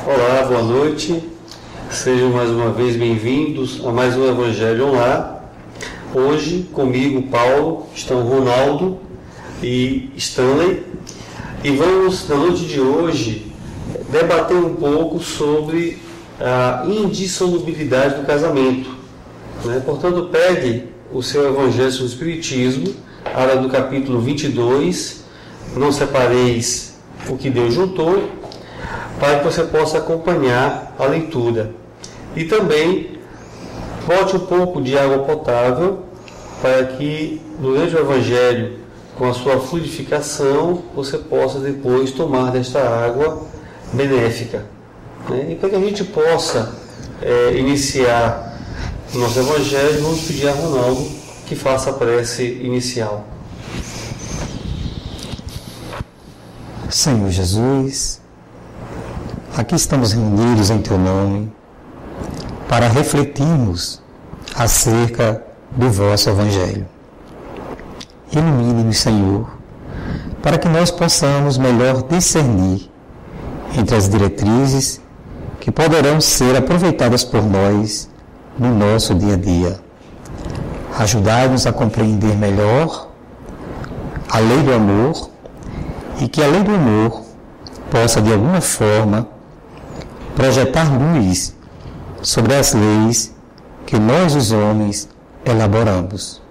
Olá, boa noite. Sejam mais uma vez bem-vindos a mais um Evangelho Online. Hoje, comigo, Paulo, estão Ronaldo e Stanley. E vamos, na noite de hoje, debater um pouco sobre a indissolubilidade do casamento. Portanto, pegue o seu Evangelho sobre o Espiritismo, área do capítulo 22, não separeis o que Deus juntou, para que você possa acompanhar a leitura. E também bote um pouco de água potável para que durante o Evangelho, com a sua fluidificação, você possa depois tomar desta água benéfica. E para que a gente possa iniciar o nosso Evangelho, vamos pedir a Ronaldo que faça a prece inicial. Senhor Jesus, aqui estamos reunidos em Teu nome para refletirmos acerca do vosso Evangelho. Ilumine-nos, Senhor, para que nós possamos melhor discernir entre as diretrizes que poderão ser aproveitadas por nós no nosso dia a dia. Ajudai-nos a compreender melhor a lei do amor e que a lei do amor possa, de alguma forma, projetar luz sobre as leis que nós, os homens, elaboramos.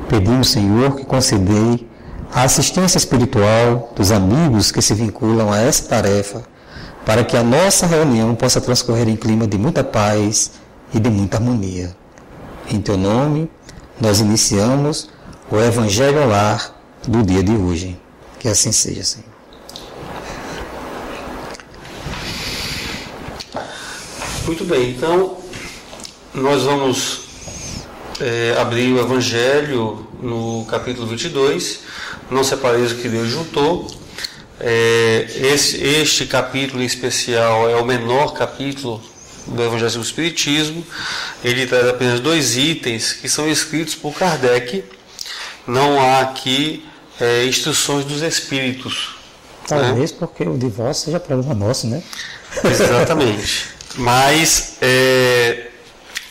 Pedimos, Senhor, que concedei a assistência espiritual dos amigos que se vinculam a essa tarefa, para que a nossa reunião possa transcorrer em clima de muita paz e de muita harmonia. Em Teu nome, nós iniciamos o Evangelho ao Lar do dia de hoje. Que assim seja, Senhor. Muito bem, então nós vamos abrir o Evangelho no capítulo 22, não separeis o que Deus juntou. Este capítulo em especial é o menor capítulo do Evangelho do Espiritismo. Ele traz apenas 2 itens que são escritos por Kardec. Não há aqui instruções dos espíritos. Talvez porque o divórcio seja problema nosso, né? Exatamente. Mas,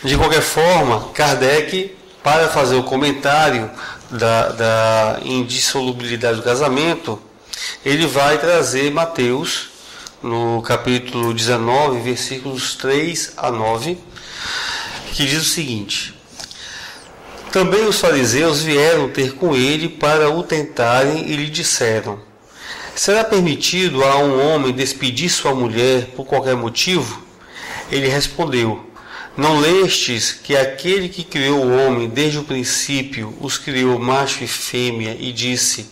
de qualquer forma, Kardec, para fazer o comentário da indissolubilidade do casamento, ele vai trazer Mateus, no capítulo 19, versículos 3 a 9, que diz o seguinte: Também os fariseus vieram ter com ele para o tentarem e lhe disseram: Será permitido a um homem despedir sua mulher por qualquer motivo? Ele respondeu: Não lestes que aquele que criou o homem desde o princípio os criou macho e fêmea e disse: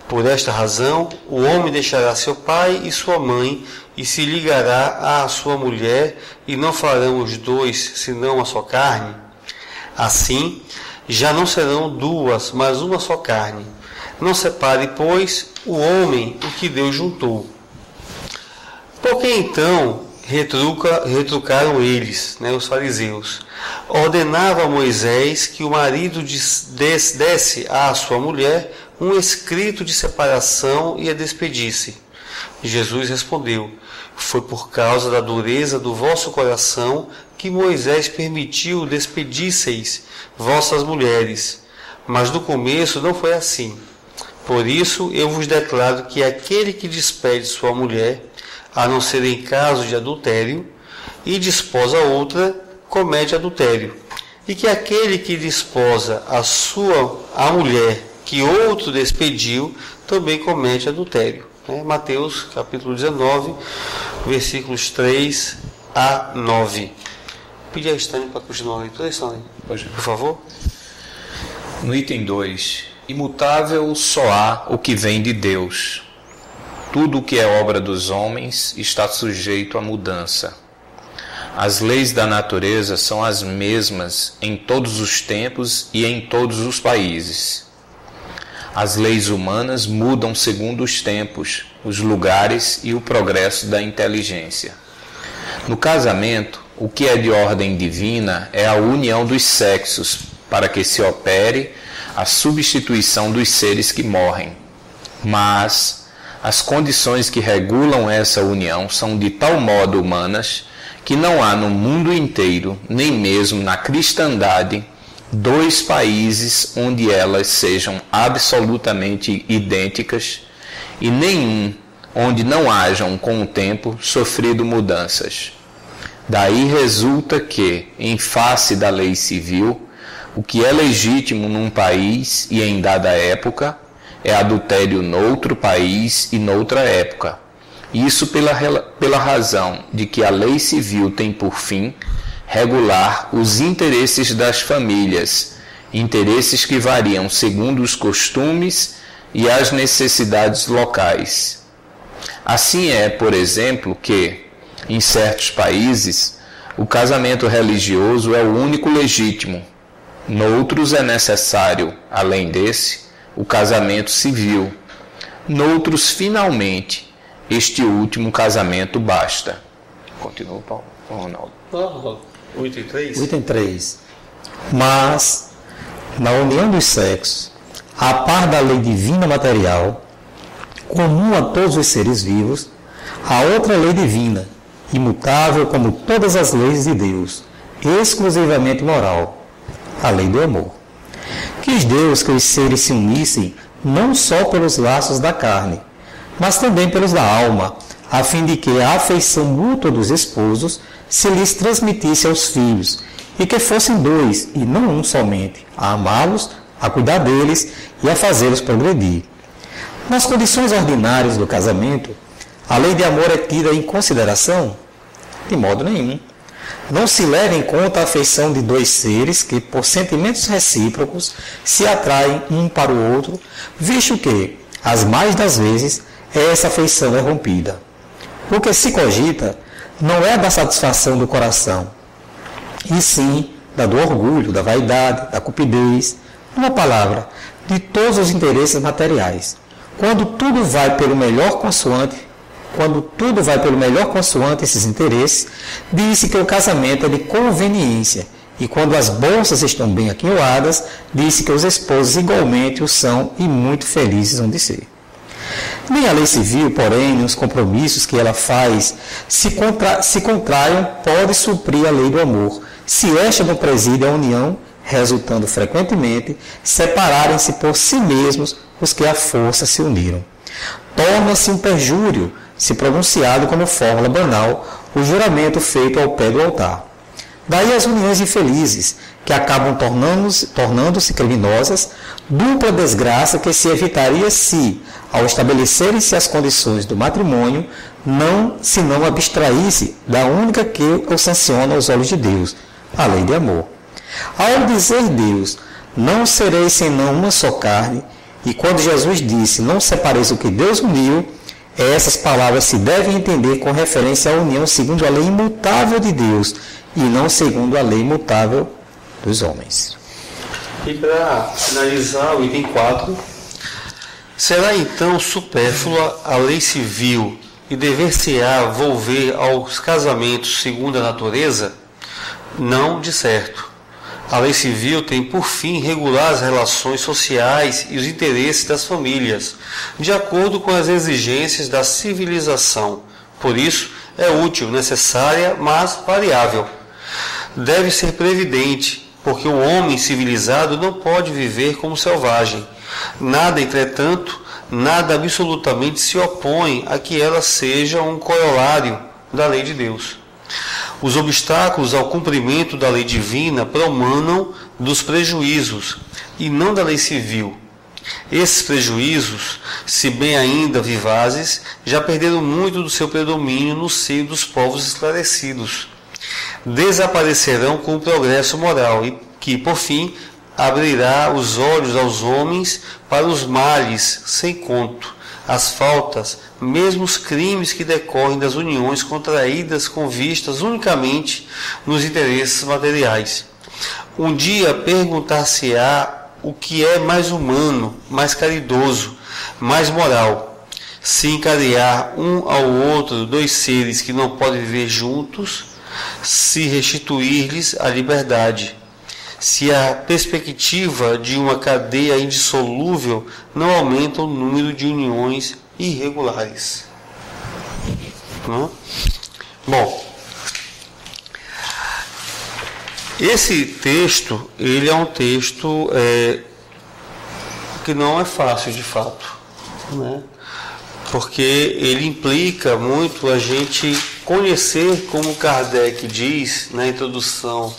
Por esta razão o homem deixará seu pai e sua mãe e se ligará à sua mulher e não farão os dois senão uma só carne? Assim, já não serão duas, mas uma só carne. Não separe, pois, o homem o que Deus juntou. Por que então retrucaram eles, os fariseus? Ordenava Moisés que o marido desse à sua mulher um escrito de separação e a despedisse. Jesus respondeu: Foi por causa da dureza do vosso coração que Moisés permitiu despedisseis vossas mulheres, mas no começo não foi assim. Por isso eu vos declaro que aquele que despede sua mulher, a não ser em caso de adultério, e desposa outra, comete adultério. E que aquele que desposa a mulher que outro despediu, também comete adultério. Mateus capítulo 19, versículos 3 a 9. Pedir a Stanley para continuar a leitura, Stanley, por favor. No item 2, imutável só há o que vem de Deus. Tudo o que é obra dos homens está sujeito à mudança. As leis da natureza são as mesmas em todos os tempos e em todos os países. As leis humanas mudam segundo os tempos, os lugares e o progresso da inteligência. No casamento, o que é de ordem divina é a união dos sexos, para que se opere a substituição dos seres que morrem. Mas As condições que regulam essa união são de tal modo humanas que não há no mundo inteiro, nem mesmo na cristandade, dois países onde elas sejam absolutamente idênticas e nenhum onde não hajam, com o tempo, sofrido mudanças. Daí resulta que, em face da lei civil, o que é legítimo num país e em dada época é adultério noutro país e noutra época. Isso pela razão de que a lei civil tem por fim regular os interesses das famílias, interesses que variam segundo os costumes e as necessidades locais. Assim é, por exemplo, que, em certos países, o casamento religioso é o único legítimo. Noutros é necessário, além desse, o casamento civil. Noutros, finalmente, este último casamento basta. Continua, Paulo. Ronaldo. O item 3? O item 3. Mas, na união dos sexos, a par da lei divina material, comum a todos os seres vivos, há outra lei divina, imutável como todas as leis de Deus, exclusivamente moral, a lei do amor. Quis Deus que os seres se unissem não só pelos laços da carne, mas também pelos da alma, a fim de que a afeição mútua dos esposos se lhes transmitisse aos filhos, e que fossem dois, e não um somente, a amá-los, a cuidar deles e a fazê-los progredir. Nas condições ordinárias do casamento, a lei de amor é tida em consideração? De modo nenhum. Não se leva em conta a afeição de dois seres que, por sentimentos recíprocos, se atraem um para o outro, visto que, as mais das vezes, essa afeição é rompida. O que se cogita não é da satisfação do coração, e sim da do orgulho, da vaidade, da cupidez, numa palavra, de todos os interesses materiais. Quando tudo vai pelo melhor consoante esses interesses, diz-se que o casamento é de conveniência, e quando as bolsas estão bem aquinhoadas, diz-se que os esposos igualmente o são e muito felizes hão de ser. Nem a lei civil, porém, nem os compromissos que ela faz se contraiam, pode suprir a lei do amor, se esta não preside a união, resultando frequentemente separarem-se por si mesmos os que à força se uniram. Torna-se um perjúrio, se pronunciado como fórmula banal, o juramento feito ao pé do altar. Daí as uniões infelizes, que acabam tornando-se criminosas, dupla desgraça que se evitaria se, ao estabelecerem-se as condições do matrimônio, se não abstraísse da única que o sanciona aos olhos de Deus, a lei de amor. Ao dizer Deus, não sereis senão uma só carne, e quando Jesus disse, não separeis o que Deus uniu, essas palavras se devem entender com referência à união segundo a lei imutável de Deus, e não segundo a lei imutável dos homens. E para finalizar o item 4, será então supérflua a lei civil e dever-se-á volver aos casamentos segundo a natureza? Não, de certo. A lei civil tem por fim regular as relações sociais e os interesses das famílias, de acordo com as exigências da civilização. Por isso, é útil, necessária, mas variável. Deve ser previdente, porque o homem civilizado não pode viver como selvagem. Nada, entretanto, nada absolutamente se opõe a que ela seja um corolário da lei de Deus. Os obstáculos ao cumprimento da lei divina promanam dos prejuízos e não da lei civil. Esses prejuízos, se bem ainda vivazes, já perderam muito do seu predomínio no seio dos povos esclarecidos. Desaparecerão com o progresso moral e que, por fim, abrirá os olhos aos homens para os males sem conto, as faltas, mesmo os crimes que decorrem das uniões contraídas com vistas unicamente nos interesses materiais. Um dia perguntar-se-á o que é mais humano, mais caridoso, mais moral, se encadear um ao outro dois seres que não podem viver juntos, se restituir-lhes a liberdade, se a perspectiva de uma cadeia indissolúvel não aumenta o número de uniões irregulares. Bom, esse texto, ele é um texto que não é fácil de fato, né? Porque ele implica muito a gente conhecer, como Kardec diz na introdução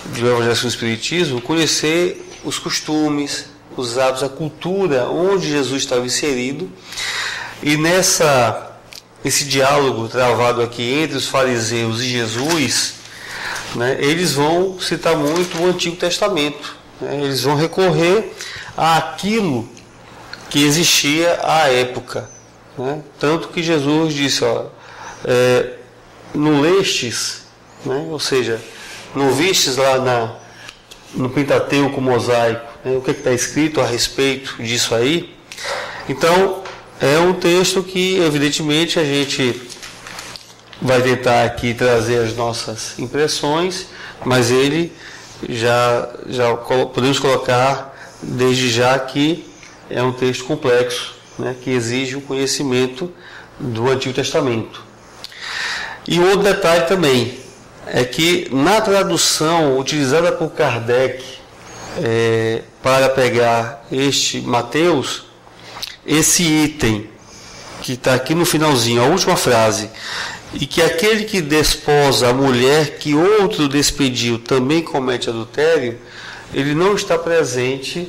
do Evangelho do Espiritismo, conhecer os costumes, os hábitos, a cultura onde Jesus estava inserido. E nesse diálogo travado aqui entre os fariseus e Jesus, né, eles vão citar muito o Antigo Testamento, né? Eles vão recorrer àquilo que existia à época, né? Tanto que Jesus disse, não lestes, né? Ou seja, não vistes lá no Pentateuco mosaico, né? O que está escrito a respeito disso aí. Então, é um texto que, evidentemente, a gente vai tentar aqui trazer as nossas impressões, mas ele já podemos colocar desde já que é um texto complexo, né, que exige o conhecimento do Antigo Testamento. E outro detalhe também é que na tradução utilizada por Kardec para pegar este Mateus, esse item que está aqui no finalzinho, a última frase, e que aquele que desposa a mulher que outro despediu também comete adultério, ele não está presente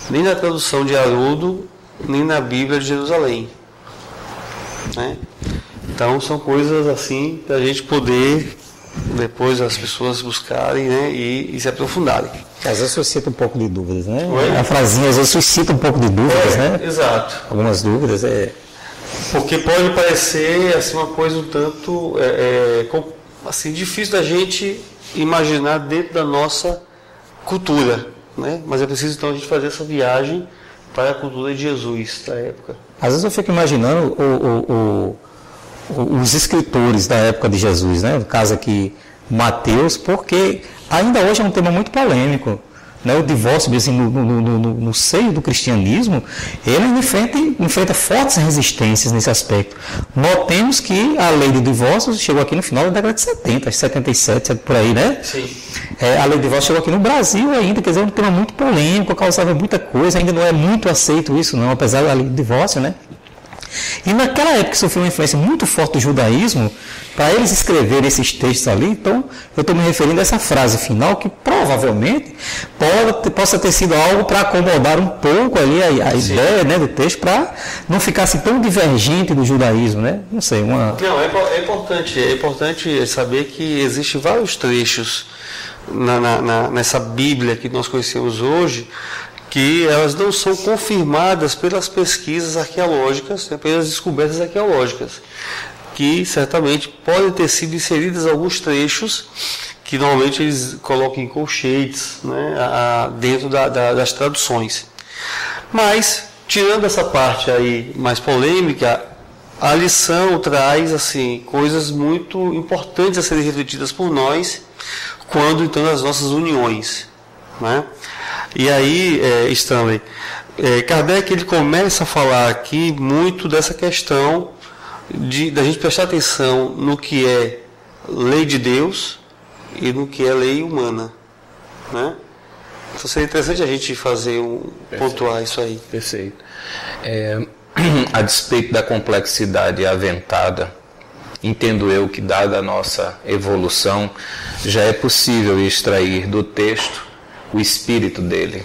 nem na tradução de Haroldo, nem na Bíblia de Jerusalém, né? Então são coisas assim para a gente poder depois as pessoas buscarem, né, e se aprofundarem. Às vezes suscita um pouco de dúvidas, né? Oi? A frasinha às vezes suscita um pouco de dúvidas, né? Exato. Algumas dúvidas, Porque pode parecer assim, uma coisa um tanto assim, difícil da gente imaginar dentro da nossa cultura, né? Mas é preciso então a gente fazer essa viagem para a cultura de Jesus da época. Às vezes eu fico imaginando os escritores da época de Jesus, né? No caso aqui, Mateus, porque ainda hoje é um tema muito polêmico, né? O divórcio, assim, no seio do cristianismo, ele enfrenta fortes resistências nesse aspecto. Notemos que a lei do divórcio chegou aqui no final da década de 70, 77, por aí, né? Sim. A lei do divórcio chegou aqui no Brasil ainda, quer dizer, é um tema muito polêmico, causava muita coisa, ainda não é muito aceito isso não, apesar da lei do divórcio, né? E naquela época que sofreu uma influência muito forte do judaísmo, para eles escreverem esses textos ali, então eu estou me referindo a essa frase final, que provavelmente possa ter sido algo para acomodar um pouco ali a ideia, né, do texto, para não ficar assim tão divergente do judaísmo, né? Não sei, Não, é importante saber que existem vários trechos nessa Bíblia que nós conhecemos hoje, que elas não são confirmadas pelas pesquisas arqueológicas, né, pelas descobertas arqueológicas, que certamente podem ter sido inseridas alguns trechos que normalmente eles colocam em colchetes, né, dentro das traduções. Mas, tirando essa parte aí mais polêmica, a lição traz assim, coisas muito importantes a serem refletidas por nós quando então nas nossas uniões, né? E aí, Stanley, Kardec ele começa a falar aqui muito dessa questão da gente prestar atenção no que é lei de Deus e no que é lei humana, né? Então seria interessante a gente pontuar isso aí. Perfeito. A despeito da complexidade aventada, entendo eu que, dada a nossa evolução, já é possível extrair do texto o espírito dele.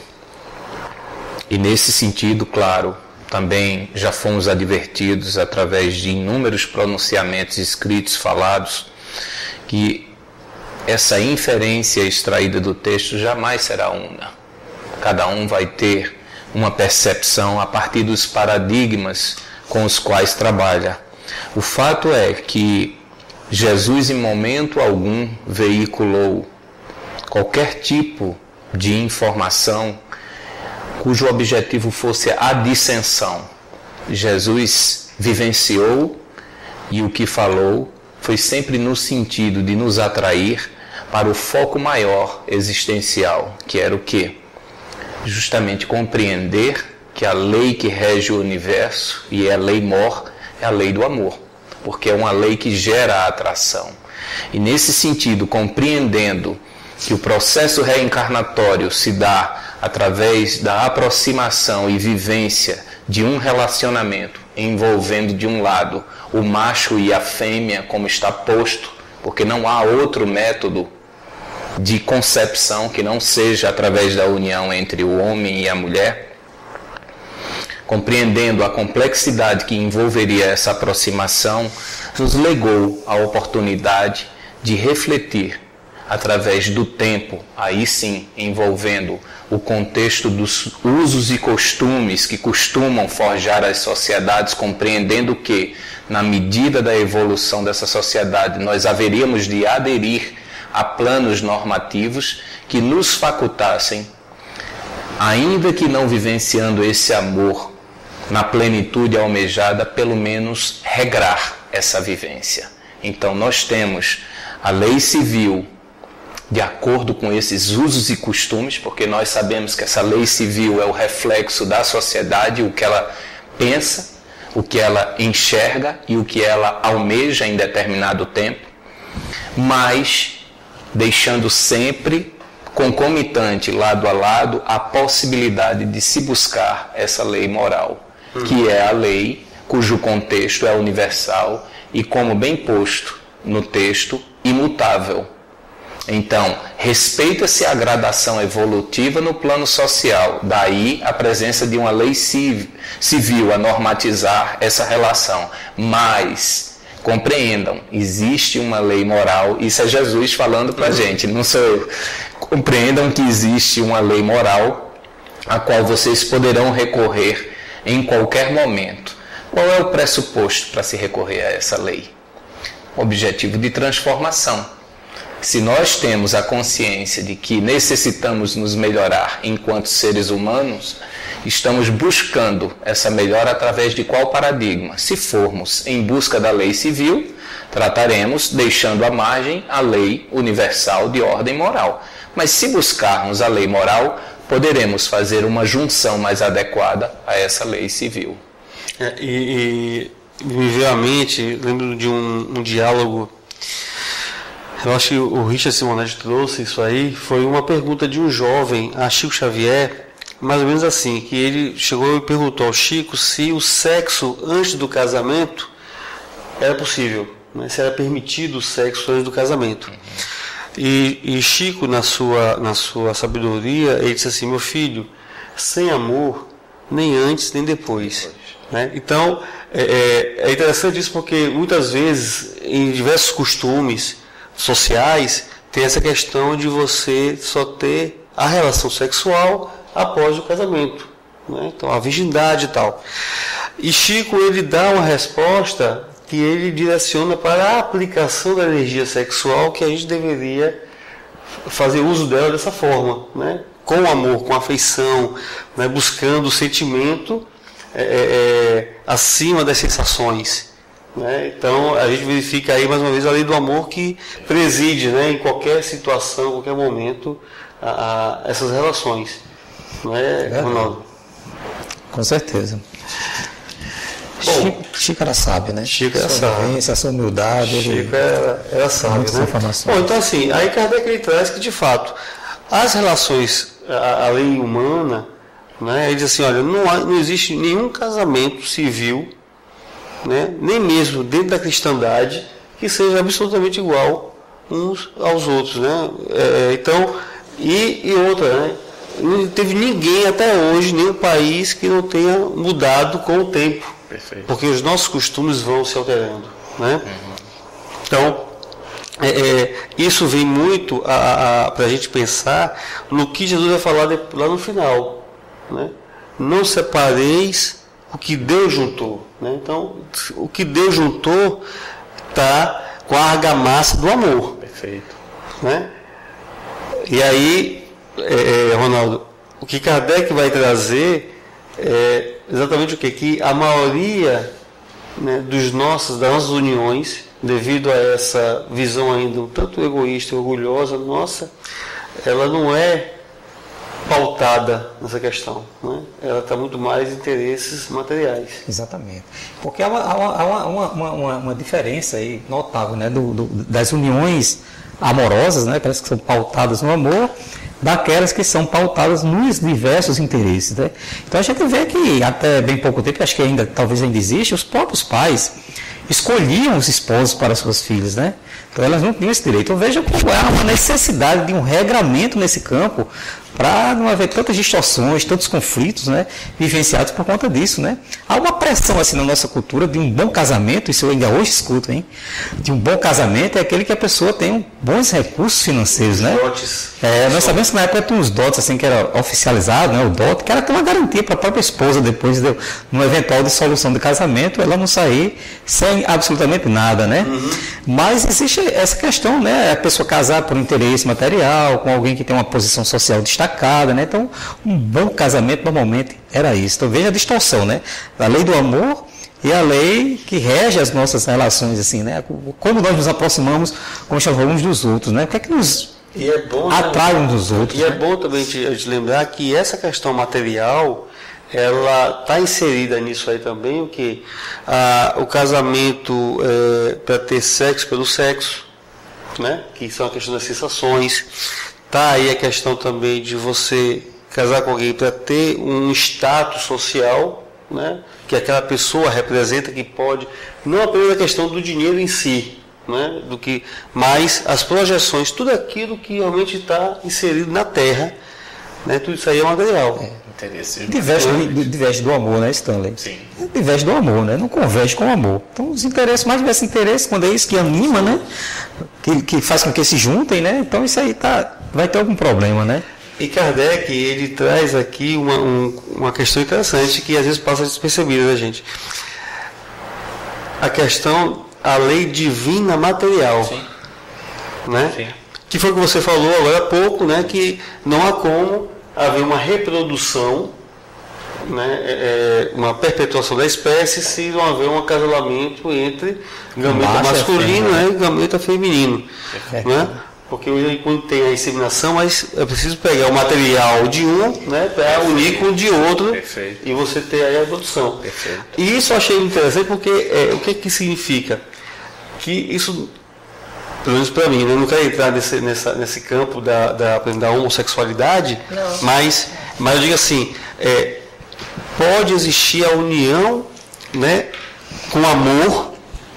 E nesse sentido, claro, também já fomos advertidos através de inúmeros pronunciamentos escritos, falados, que essa inferência extraída do texto jamais será una. Cada um vai ter uma percepção a partir dos paradigmas com os quais trabalha. O fato é que Jesus em momento algum veiculou qualquer tipo de informação cujo objetivo fosse a dissensão. Jesus vivenciou e o que falou foi sempre no sentido de nos atrair para o foco maior existencial, que era o quê? Justamente compreender que a lei que rege o universo, e é a lei mor, é a lei do amor, porque é uma lei que gera a atração. E nesse sentido, compreendendo que o processo reencarnatório se dá através da aproximação e vivência de um relacionamento envolvendo, de um lado, o macho e a fêmea, como está posto, porque não há outro método de concepção que não seja através da união entre o homem e a mulher, compreendendo a complexidade que envolveria essa aproximação, nos legou a oportunidade de refletir através do tempo, aí sim envolvendo o contexto dos usos e costumes que costumam forjar as sociedades, compreendendo que, na medida da evolução dessa sociedade, nós haveríamos de aderir a planos normativos que nos facultassem, ainda que não vivenciando esse amor na plenitude almejada, pelo menos regrar essa vivência. Então nós temos a lei civil de acordo com esses usos e costumes, porque nós sabemos que essa lei civil é o reflexo da sociedade, o que ela pensa, o que ela enxerga e o que ela almeja em determinado tempo, mas deixando sempre concomitante, lado a lado, a possibilidade de se buscar essa lei moral, que é a lei cujo contexto é universal e, como bem posto no texto, imutável. Então, respeita-se a gradação evolutiva no plano social, daí a presença de uma lei civil a normatizar essa relação, mas compreendam, existe uma lei moral, isso é Jesus falando para a gente, não sou eu. Compreendam que existe uma lei moral a qual vocês poderão recorrer em qualquer momento. Qual é o pressuposto para se recorrer a essa lei? Objetivo de transformação. Se nós temos a consciência de que necessitamos nos melhorar enquanto seres humanos, estamos buscando essa melhora através de qual paradigma? Se formos em busca da lei civil, trataremos deixando à margem a lei universal de ordem moral. Mas se buscarmos a lei moral, poderemos fazer uma junção mais adequada a essa lei civil. Me veio à mente, lembro de um diálogo, eu acho que o Richard Simonetti trouxe isso aí, foi uma pergunta de um jovem a Chico Xavier, mais ou menos assim, que ele chegou e perguntou ao Chico se o sexo antes do casamento era possível, né? Se era permitido o sexo antes do casamento. E Chico, na sua sabedoria, ele disse assim: meu filho, sem amor, nem antes nem depois. Né? Então, é interessante isso porque muitas vezes, em diversos costumes sociais, tem essa questão de você só ter a relação sexual após o casamento, né? Então a virgindade e tal. E Chico, ele dá uma resposta que ele direciona para a aplicação da energia sexual, que a gente deveria fazer uso dela dessa forma, né? Com amor, com afeição, né? Buscando o sentimento acima das sensações. Né? Então a gente verifica aí mais uma vez a lei do amor que preside, né, em qualquer situação, em qualquer momento, essas relações. Não é, Ronaldo? Com certeza. Bom, Chico era sábio, né? Chico era sábio. Essa humildade. Chico era sábio, né? Bom, então assim, aí Kardec ele traz que de fato as relações, a lei humana, né, ele diz assim, olha, não existe nenhum casamento civil, né, nem mesmo dentro da cristandade, que seja absolutamente igual uns aos outros, né? Então, e outra, né? Não teve ninguém até hoje, nenhum país que não tenha mudado com o tempo. Perfeito. Porque os nossos costumes vão se alterando, né? Então, isso vem muito para a gente pensar no que Jesus vai falar lá no final, né? Não separeis o que Deus juntou, né? Então, o que Deus juntou está com a argamassa do amor. Perfeito. Né? E aí, Ronaldo, o que Kardec vai trazer é exatamente o quê? Que a maioria, né, das nossas uniões, devido a essa visão ainda um tanto egoísta e orgulhosa nossa, ela não é pautada nessa questão, né? Ela está muito mais em interesses materiais. Exatamente. Porque há uma diferença aí notável, né, das uniões amorosas, né, aquelas que são pautadas no amor, daquelas que são pautadas nos diversos interesses, né? Então a gente vê que até bem pouco tempo, acho que talvez ainda existe, os próprios pais escolhiam os esposos para suas filhas, né? Então elas não tinham esse direito. Eu vejo como há uma necessidade de um regramento nesse campo para não haver tantas distorções, tantos conflitos, né, vivenciados por conta disso, né? Há uma pressão assim na nossa cultura de um bom casamento, isso eu ainda hoje escuto, hein? De um bom casamento é aquele que a pessoa tem bons recursos financeiros, né? Dotes. Nós sabemos que na época tinha uns dotes assim que era oficializado, né? O dote, que era ter uma garantia para a própria esposa depois de uma eventual dissolução do casamento, ela não sair sem absolutamente nada, né? Mas existe essa questão, né? A pessoa casar por interesse material, com alguém que tem uma posição social destacada, né? Então, um bom casamento normalmente era isso. Então, veja a distorção, né? A lei do amor e a lei que rege as nossas relações, assim, né? Como nós nos aproximamos, como chamamos uns dos outros, né? O que é que nos atrai uns dos outros? E é bom também te lembrar que essa questão material, ela está inserida nisso aí também, o que o casamento para ter sexo pelo sexo, né? Que são a questão das sensações. Tá aí a questão também de você casar com alguém para ter um status social, né? Que aquela pessoa representa, que pode, não apenas a questão do dinheiro em si, né? Mas as projeções, tudo aquilo que realmente está inserido na Terra, né? Tudo isso aí é material. Diverge do amor, né, Stanley? Sim. Diverge do amor, né? Não converge com o amor. Então, os interesses, mais diversos interesses, quando é isso que anima, né? Que faz com que se juntem, né? Então, isso aí vai ter algum problema, né? E Kardec, ele traz aqui uma questão interessante que às vezes passa despercebida, né, gente? A questão, a lei divina material. Sim. Né? Sim. Que foi o que você falou agora há pouco, né? Que não há como haver uma reprodução, né, uma perpetuação da espécie se não haver um acasalamento entre gameta masculino, né, e gameta feminino. Né? Porque hoje, quando tem a inseminação, mas é preciso pegar o material de um, né, para unir com o de outro. Perfeito. E você ter aí a reprodução. Perfeito. E isso eu achei interessante porque o que significa? Que isso, pelo menos para mim, né? Eu não quero entrar nesse campo da homossexualidade, mas eu digo assim, pode existir a união, né, com amor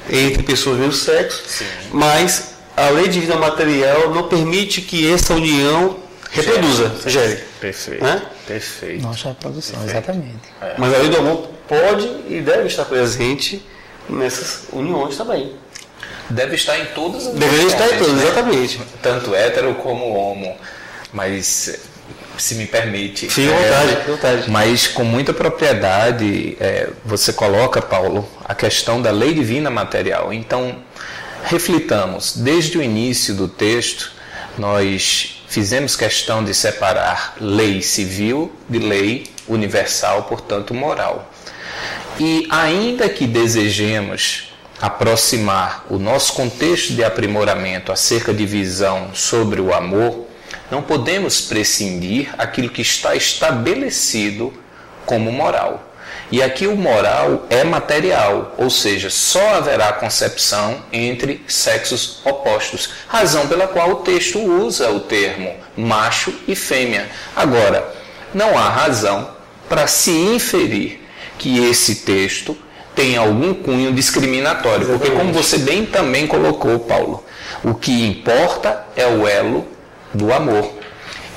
entre pessoas do mesmo sexo, sim, mas a lei divina material não permite que essa união reproduza, gere. Perfeito. Né? Perfeito. Nossa reprodução, perfeito. Exatamente. Mas a lei do amor pode e deve estar presente nessas uniões também. Deve estar em todas as Deveria estar em todas, né? Exatamente. Tanto hétero como homo. Mas, se me permite. Sim, vontade. Mas com muita propriedade, você coloca, Paulo, a questão da lei divina material. Então, reflitamos. Desde o início do texto, nós fizemos questão de separar lei civil de lei universal, portanto, moral. E ainda que desejemos aproximar o nosso contexto de aprimoramento acerca de visão sobre o amor, não podemos prescindir aquilo que está estabelecido como moral. E aqui o moral é material, ou seja, só haverá concepção entre sexos opostos, razão pela qual o texto usa o termo macho e fêmea. Agora, não há razão para se inferir que esse texto tem algum cunho discriminatório, porque como você bem também colocou, Paulo, o que importa é o elo do amor.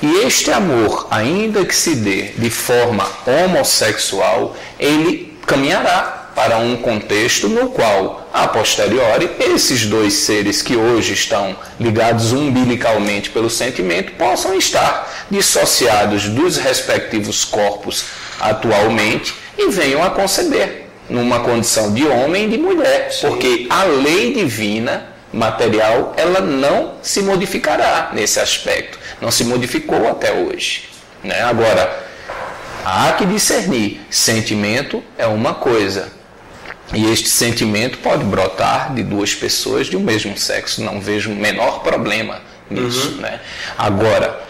E este amor, ainda que se dê de forma homossexual, ele caminhará para um contexto no qual, a posteriori, esses dois seres que hoje estão ligados umbilicalmente pelo sentimento possam estar dissociados dos respectivos corpos atualmente e venham a conceber numa condição de homem e de mulher, sim, porque a lei divina material, ela não se modificará nesse aspecto, não se modificou até hoje, né? Agora, há que discernir, sentimento é uma coisa, e este sentimento pode brotar de duas pessoas de um mesmo sexo, não vejo o menor problema nisso, né? Agora,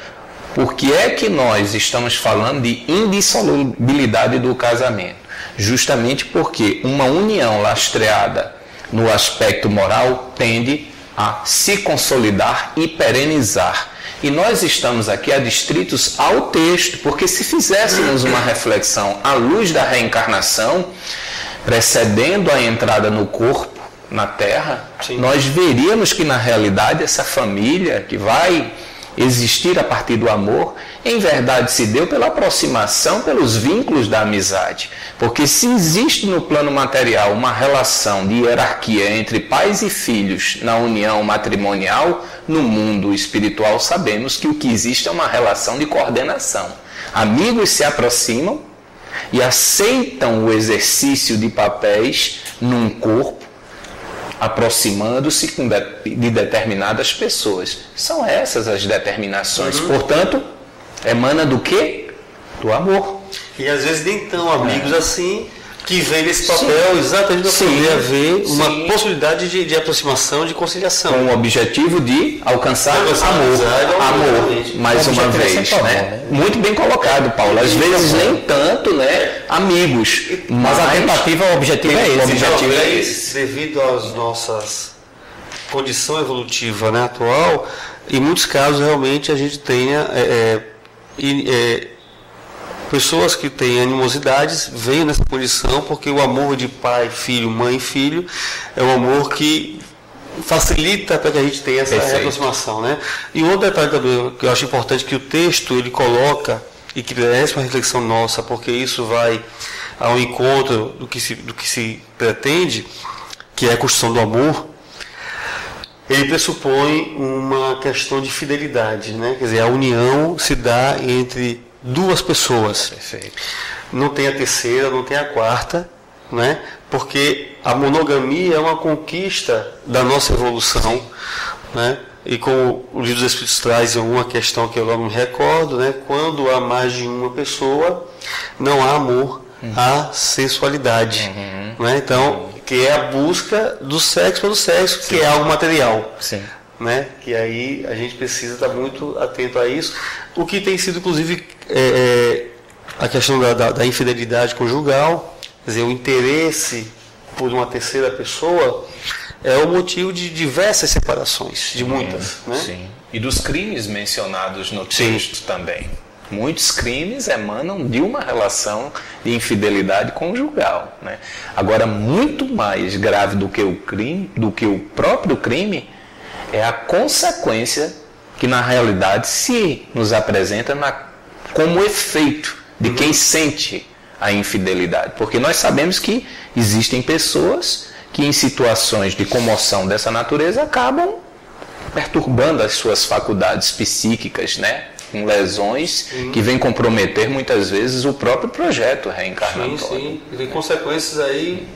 Por que é que nós estamos falando de indissolubilidade do casamento? Justamente porque uma união lastreada no aspecto moral tende a se consolidar e perenizar. E nós estamos aqui adstritos ao texto, porque se fizéssemos uma reflexão à luz da reencarnação, precedendo a entrada no corpo, na Terra, sim, nós veríamos que na realidade essa família que vai existir a partir do amor, em verdade se deu pela aproximação, pelos vínculos da amizade. Porque se existe no plano material uma relação de hierarquia entre pais e filhos na união matrimonial, no mundo espiritual sabemos que o que existe é uma relação de coordenação. Amigos se aproximam e aceitam o exercício de papéis num corpo, aproximando-se de determinadas pessoas. São essas as determinações. Portanto, emana do quê? Do amor. E às vezes nem tão amigos assim, que vem nesse papel exatamente para poder haver uma possibilidade de aproximação, de conciliação. Com o objetivo de alcançar amor, mais uma vez. Né? Muito bem colocado, Paulo. Às vezes nem tanto, né, amigos. Mas a tentativa, o objetivo é esse. O objetivo é esse. Devido às nossas condição evolutiva, né, atual, em muitos casos realmente a gente tenha pessoas que têm animosidades veem nessa condição porque o amor de pai, filho, mãe e filho é um amor que facilita para que a gente tenha essa aproximação, né? E outro detalhe também que eu acho importante que o texto ele coloca e que merece uma reflexão nossa, porque isso vai ao encontro do que se pretende, que é a construção do amor. Ele pressupõe uma questão de fidelidade, né? Quer dizer, a união se dá entre duas pessoas. Perfeito. Não tem a terceira, não tem a quarta, né? Porque a monogamia é uma conquista da nossa evolução, né? E como o livro dos Espíritos traz uma questão que eu não me recordo, né? Quando há mais de uma pessoa, não há amor, há sensualidade, né? Então, que é a busca do sexo pelo sexo, que é algo material. Sim. Né? Que aí a gente precisa estar muito atento a isso. O que tem sido, inclusive, a questão da infidelidade conjugal, quer dizer, o interesse por uma terceira pessoa é o motivo de diversas separações, de muitas. Né? Sim. E dos crimes mencionados no texto também. Muitos crimes emanam de uma relação de infidelidade conjugal. Né? Agora, muito mais grave do que o crime, do que o próprio crime, é a consequência que na realidade se nos apresenta como efeito de quem sente a infidelidade. Porque nós sabemos que existem pessoas que em situações de comoção dessa natureza acabam perturbando as suas faculdades psíquicas, né? Com lesões que vêm comprometer muitas vezes o próprio projeto reencarnatório. Sim. Tem consequências aí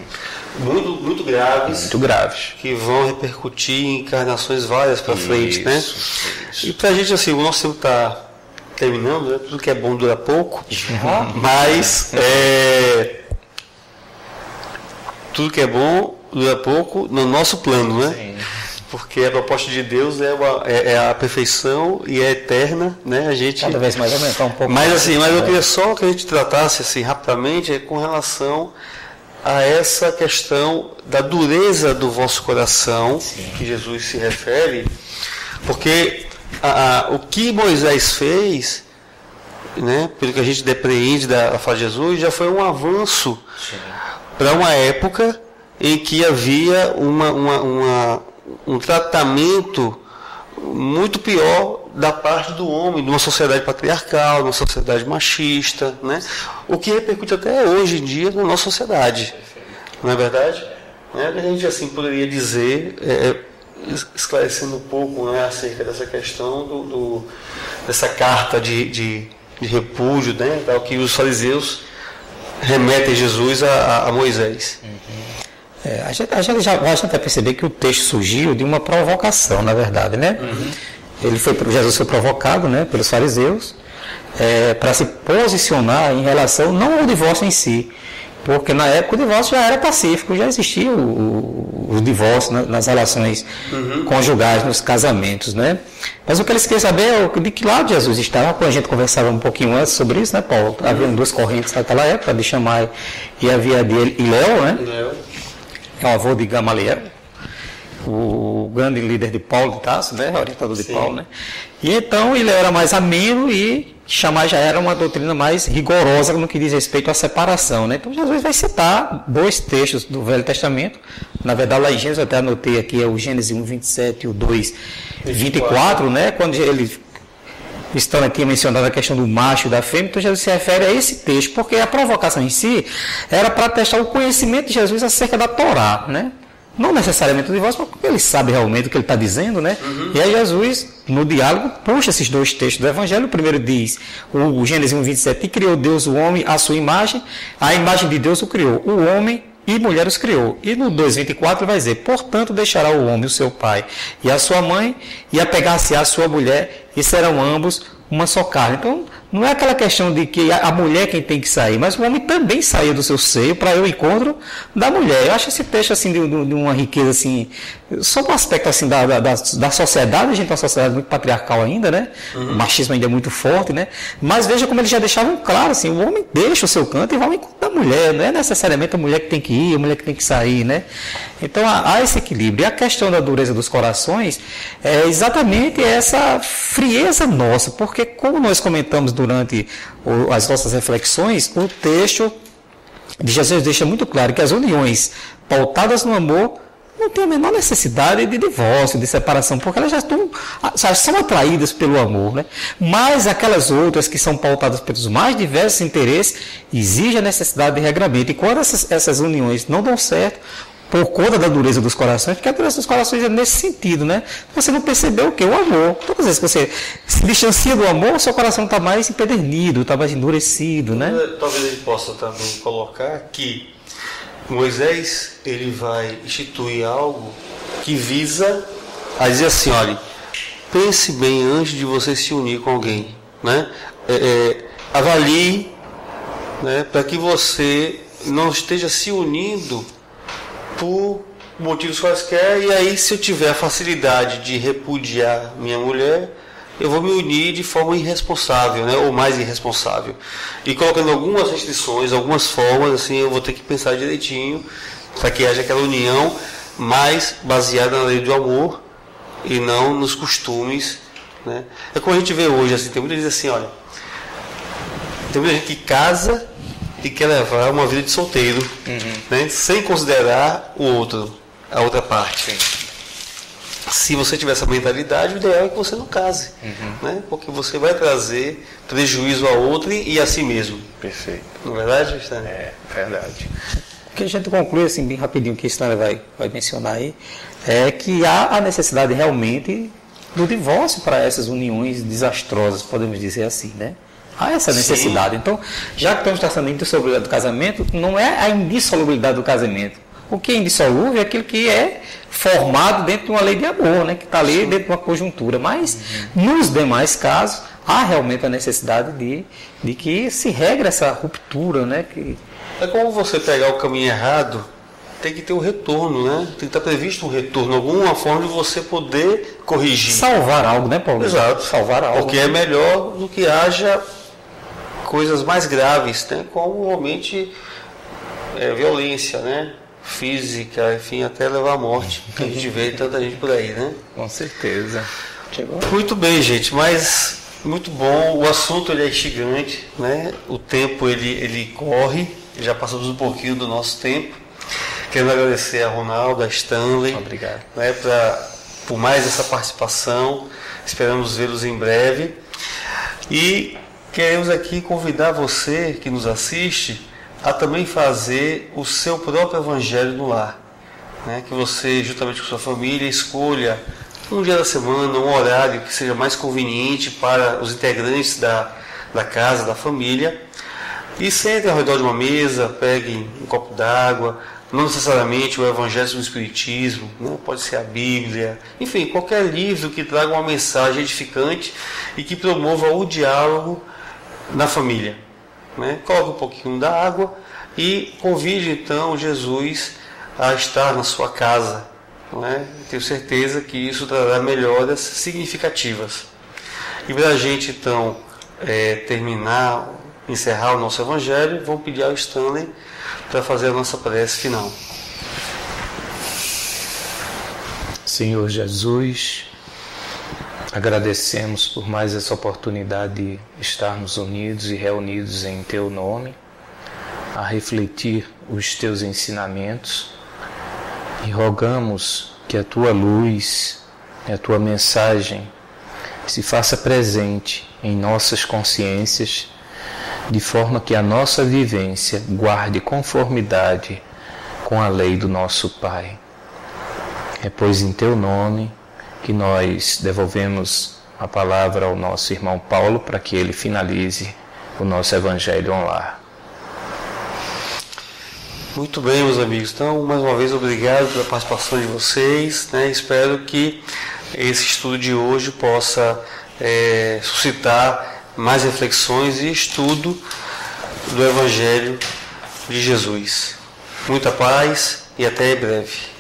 muito graves. Muito graves. Que vão repercutir em encarnações várias para frente, né? Isso. E para a gente, assim, o nosso tempo está terminando, né? Tudo que é bom dura pouco, mas tudo que é bom dura pouco no nosso plano, né? Sim. Porque a proposta de Deus é a perfeição e é eterna, né? A gente cada vez mais aumentar um pouco. Mas assim, eu queria só que a gente tratasse assim rapidamente com relação a essa questão da dureza do vosso coração, que Jesus se refere, porque o que Moisés fez, né, pelo que a gente depreende da fala de Jesus, já foi um avanço para uma época em que havia um tratamento muito pior da parte do homem, de uma sociedade patriarcal, de uma sociedade machista, né? O que repercute até hoje em dia na nossa sociedade. Não é verdade? A gente assim poderia dizer, esclarecendo um pouco, né, acerca dessa questão dessa carta de repúdio, né, ao que os fariseus remetem Jesus a Moisés. A gente já vai até perceber que o texto surgiu de uma provocação, na verdade, né? Jesus foi provocado, né, pelos fariseus para se posicionar em relação não ao divórcio em si, porque na época o divórcio já era pacífico, já existia o o divórcio, né, nas relações conjugais, nos casamentos, né? Mas o que eles queriam saber é de que lado Jesus estava. Quando a gente conversava um pouquinho antes sobre isso, né, Paulo? Havia duas correntes naquela época, de Shammai e havia de Hilel, né? É o avô de Gamaliel, o grande líder de Paulo de Tarso, né? Orientador de Paulo, né? E então Hilel era mais ameno e Shammai já era uma doutrina mais rigorosa no que diz respeito à separação, né? Então Jesus vai citar dois textos do Velho Testamento. Na verdade, lá em Gênesis, eu até anotei aqui, é o Gênesis 1, 27 e o 2, 24, né? Quando ele está aqui mencionando a questão do macho e da fêmea, então Jesus se refere a esse texto, porque a provocação em si era para testar o conhecimento de Jesus acerca da Torá, né? Não necessariamente o divórcio, mas porque ele sabe realmente o que ele está dizendo, né? E aí Jesus, no diálogo, puxa esses dois textos do Evangelho. O primeiro diz, o Gênesis 1, 27, e criou Deus o homem à sua imagem, a imagem de Deus o criou, o homem e mulher os criou. E no 2,24 ele vai dizer, portanto deixará o homem o seu pai e a sua mãe, e apegar-se à sua mulher, e serão ambos uma só carne. Então, não é aquela questão de que a mulher é quem tem que sair, mas o homem também saiu do seu seio para ir ao encontro da mulher. Eu acho esse texto assim, de uma riqueza, assim, só um aspecto assim, da sociedade. A gente é uma sociedade muito patriarcal ainda, né? O machismo ainda é muito forte, né? Mas veja como eles já deixavam claro, assim, o homem deixa o seu canto e vai ao encontro da mulher. Não é necessariamente a mulher que tem que ir, a mulher que tem que sair, né? Então há esse equilíbrio. E a questão da dureza dos corações é exatamente essa frieza nossa, porque como nós comentamos durante as nossas reflexões, o texto de Jesus deixa muito claro que as uniões pautadas no amor não têm a menor necessidade de divórcio, de separação, porque elas já são atraídas pelo amor, né? Mas aquelas outras que são pautadas pelos mais diversos interesses exigem a necessidade de regramento. E quando essas uniões não dão certo, por conta da dureza dos corações, porque a dureza dos corações é nesse sentido, né? Você não percebeu o quê? O amor. Todas as vezes que você se distancia do amor, o seu coração está mais empedernido, está mais endurecido, né? Talvez a gente possa também colocar que Moisés, ele vai instituir algo que visa a dizer assim, olha, pense bem antes de você se unir com alguém, né? Avalie, né, para que você não esteja se unindo por motivos quaisquer, e aí se eu tiver a facilidade de repudiar minha mulher, eu vou me unir de forma irresponsável, né, ou mais irresponsável. E colocando algumas restrições, algumas formas, assim, eu vou ter que pensar direitinho para que haja aquela união mais baseada na lei do amor e não nos costumes, né. É como a gente vê hoje, assim, tem muita gente assim, olha, tem muita gente que casa e quer levar uma vida de solteiro, né, sem considerar a outra parte. Se você tiver essa mentalidade, o ideal é que você não case, né, porque você vai trazer prejuízo a outro e a si mesmo. Perfeito. Não é verdade, Stanley? É verdade. O que a gente conclui, assim, bem rapidinho, que o Stanley vai mencionar aí, é que há a necessidade realmente do divórcio para essas uniões desastrosas, podemos dizer assim, né? Há essa necessidade. Sim. Então, já que estamos tratando da indissolubilidade do casamento, não é a indissolubilidade do casamento. O que é indissolúvel é aquilo que é formado dentro de uma lei de amor, né? Que está ali dentro de uma conjuntura. Mas, nos demais casos, há realmente a necessidade de que se regra essa ruptura, né? É como você pegar o caminho errado, tem que ter um retorno, né? Tem que estar previsto um retorno, alguma forma de você poder corrigir. Salvar algo, né, Paulo? Exato. Salvar algo. Porque é melhor do que haja coisas mais graves, né? Como realmente violência, né? Física, enfim, até levar à morte. Que a gente vê tanta gente por aí, né? Com certeza. Chegou. Muito bem, gente, mas muito bom. O assunto ele é gigante, né? O tempo ele corre, já passamos um pouquinho do nosso tempo. Quero agradecer a Ronaldo, a Stanley. Obrigado. Né, por mais essa participação. Esperamos vê-los em breve. E queremos aqui convidar você que nos assiste a também fazer o seu próprio evangelho no lar. Né? Que você, juntamente com sua família, escolha um dia da semana, um horário que seja mais conveniente para os integrantes da casa, da família. E sentem ao redor de uma mesa, peguem um copo d'água, não necessariamente o Evangelho do Espiritismo, né? Pode ser a Bíblia, enfim, qualquer livro que traga uma mensagem edificante e que promova o diálogo na família. Né? Coloque um pouquinho da água e convide então Jesus a estar na sua casa. Não é? Tenho certeza que isso trará melhoras significativas. E para a gente, então, encerrar o nosso Evangelho, vamos pedir ao Stanley para fazer a nossa prece final. Senhor Jesus, agradecemos por mais essa oportunidade de estarmos unidos e reunidos em Teu nome, a refletir os Teus ensinamentos, e rogamos que a Tua luz e a Tua mensagem se faça presente em nossas consciências, de forma que a nossa vivência guarde conformidade com a lei do nosso Pai. É pois em Teu nome que nós devolvemos a palavra ao nosso irmão Paulo para que ele finalize o nosso Evangelho online. Muito bem, meus amigos. Então, mais uma vez, obrigado pela participação de vocês. Espero que esse estudo de hoje possa suscitar mais reflexões e estudo do Evangelho de Jesus. Muita paz e até breve.